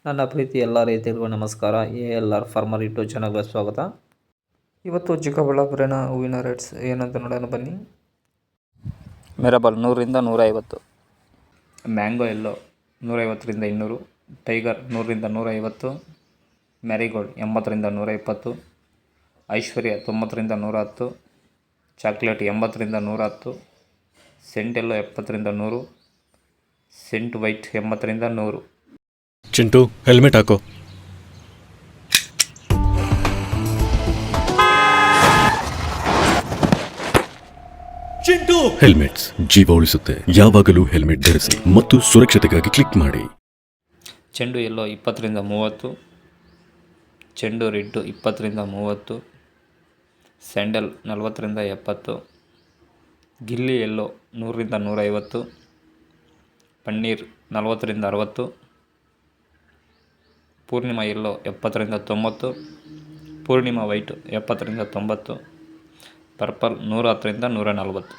ನನ್ನ ಪ್ರೀತಿ ಎಲ್ಲ ರೈತರಿಗೂ ನಮಸ್ಕಾರ. ALR ಫಾರ್ಮರ್ ಯೂಟ್ಯೂಬ್ ಚಾನಲ್ಗೆ ಸ್ವಾಗತ. ಇವತ್ತು ಚಿಕ್ಕಬಳ್ಳಾಪುರಿನ ಹೂವಿನ ರೇಟ್ಸ್ ಏನಂತ ನೋಡೋಣ ಬನ್ನಿ. ಮಿರಾಬಲ್ 100ರಿಂದ 150, ಮ್ಯಾಂಗೋ ಎಲ್ಲೋ 150ರಿಂದ 200, ಟೈಗರ್ 100ರಿಂದ 150, ಮ್ಯಾರಿಗೋಲ್ಡ್ 80ರಿಂದ 120, ಐಶ್ವರ್ಯ 90ರಿಂದ 110, ಚಾಕ್ಲೇಟ್ 80ರಿಂದ 110, ಸೆಂಟ್ ಎಲ್ಲೋ 70ರಿಂದ 100, ಸೆಂಟ್ ವೈಟ್ 80ರಿಂದ 100. ಚಿಂಟು, ಹೆಲ್ಮೆಟ್ ಹಾಕೋ. ಚಿಂಟು, ಹೆಲ್ಮೆಟ್ಸ್ ಜೀವ ಉಳಿಸುತ್ತೆ. ಯಾವಾಗಲೂ ಹೆಲ್ಮೆಟ್ ಧರಿಸಿ ಮತ್ತು ಸುರಕ್ಷತೆಗಾಗಿ ಕ್ಲಿಕ್ ಮಾಡಿ. ಚೆಂಡು ಎಲ್ಲೋ 20ರಿಂದ 30, ಚೆಂಡು ರೆಡ್ 20ರಿಂದ 30, ಸ್ಯಾಂಡಲ್ 40ರಿಂದ 70, ಗಿಲ್ಲಿ ಎಲ್ಲೋ 100ರಿಂದ 150, ಪನ್ನೀರ್ 40ರಿಂದ 60, ಪೂರ್ಣಿಮಾ ಎಲ್ಲೋ 70ರಿಂದ 90, ಪೂರ್ಣಿಮಾ ವೈಟ್ 70ರಿಂದ 90, ಪರ್ಪಲ್ 110ರಿಂದ 140.